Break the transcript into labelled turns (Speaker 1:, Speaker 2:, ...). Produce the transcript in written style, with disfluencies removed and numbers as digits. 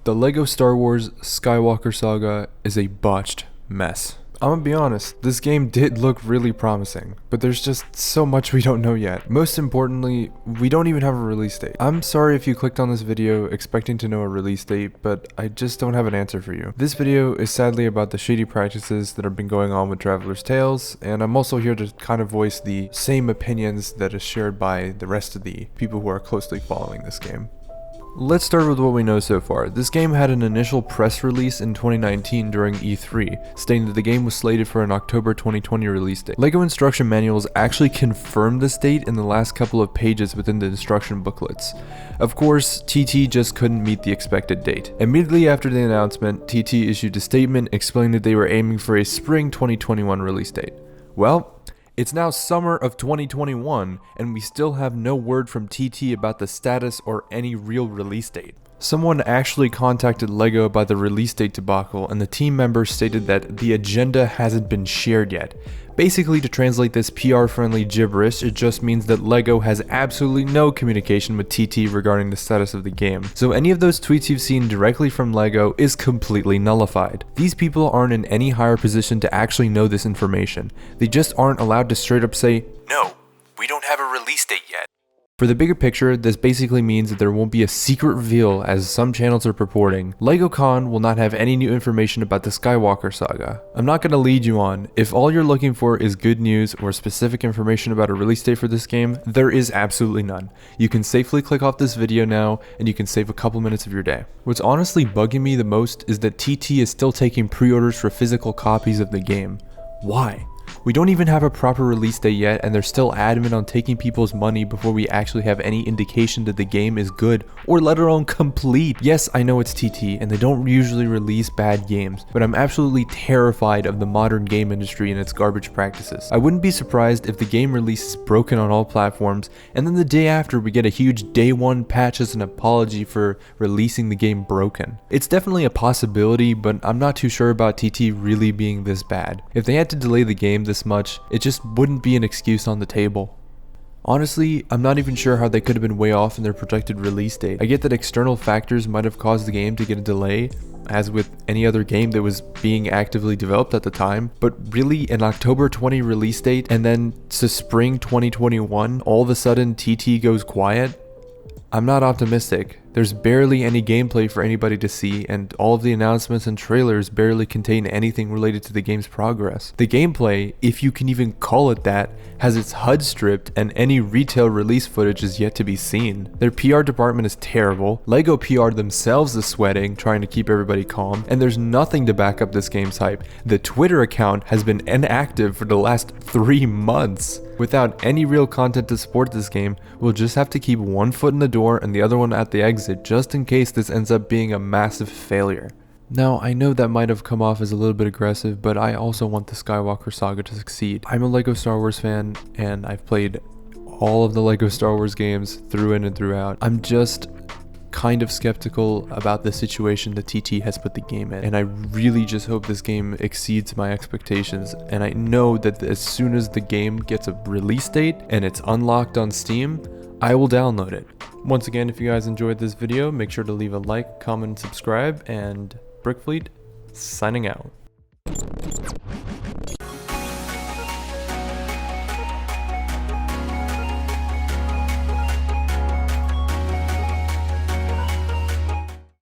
Speaker 1: The LEGO Star Wars Skywalker Saga is a botched mess. I'm gonna be honest, this game did look really promising, but there's just so much we don't know yet. Most importantly, we don't even have a release date. I'm sorry if you clicked on this video expecting to know a release date, but I just don't have an answer for you. This video is sadly about the shady practices that have been going on with Traveler's Tales, and I'm also here to kind of voice the same opinions that is shared by the rest of the people who are closely following this game. Let's start with what we know so far. This game had an initial press release in 2019 during E3, stating that the game was slated for an October 2020 release date. LEGO instruction manuals actually confirmed this date in the last couple of pages within the instruction booklets. Of course, TT just couldn't meet the expected date. Immediately after the announcement, TT issued a statement explaining that they were aiming for a spring 2021 release date. Well, it's now summer of 2021, and we still have no word from TT about the status or any real release date. Someone actually contacted LEGO about the release date debacle, and the team members stated that the agenda hasn't been shared yet. Basically, to translate this PR-friendly gibberish, it just means that LEGO has absolutely no communication with TT regarding the status of the game. So any of those tweets you've seen directly from LEGO is completely nullified. These people aren't in any higher position to actually know this information. They just aren't allowed to straight up say, "No, we don't have a release date yet." For the bigger picture, this basically means that there won't be a secret reveal as some channels are purporting. LEGOCon will not have any new information about the Skywalker Saga. I'm not going to lead you on. If all you're looking for is good news or specific information about a release date for this game, there is absolutely none. You can safely click off this video now and you can save a couple minutes of your day. What's honestly bugging me the most is that TT is still taking pre-orders for physical copies of the game. Why? We don't even have a proper release date yet, and they're still adamant on taking people's money before we actually have any indication that the game is good, or let alone complete. Yes, I know it's TT, and they don't usually release bad games, but I'm absolutely terrified of the modern game industry and its garbage practices. I wouldn't be surprised if the game release is broken on all platforms, and then the day after we get a huge day one patch as an apology for releasing the game broken. It's definitely a possibility, but I'm not too sure about TT really being this bad. If they had to delay the game this much, it just wouldn't be an excuse on the table. Honestly, I'm not even sure how they could have been way off in their projected release date. I get that external factors might have caused the game to get a delay, as with any other game that was being actively developed at the time, but really an October 20 release date and then to spring 2021, all of a sudden TT goes quiet? I'm not optimistic. There's barely any gameplay for anybody to see, and all of the announcements and trailers barely contain anything related to the game's progress. The gameplay, if you can even call it that, has its HUD stripped, and any retail release footage is yet to be seen. Their PR department is terrible, LEGO PR themselves is sweating, trying to keep everybody calm, and there's nothing to back up this game's hype. The Twitter account has been inactive for the last 3 months. Without any real content to support this game, we'll just have to keep one foot in the door and the other one at the exit, just in case this ends up being a massive failure. Now, I know that might have come off as a little bit aggressive, but I also want the Skywalker Saga to succeed. I'm a LEGO Star Wars fan, and I've played all of the LEGO Star Wars games through in and throughout. I'm just kind of skeptical about the situation that TT has put the game in, and I really just hope this game exceeds my expectations. And I know that as soon as the game gets a release date and it's unlocked on Steam, I will download it. Once again, if you guys enjoyed this video, make sure to leave a like, comment, and subscribe, and BrickFleet signing out.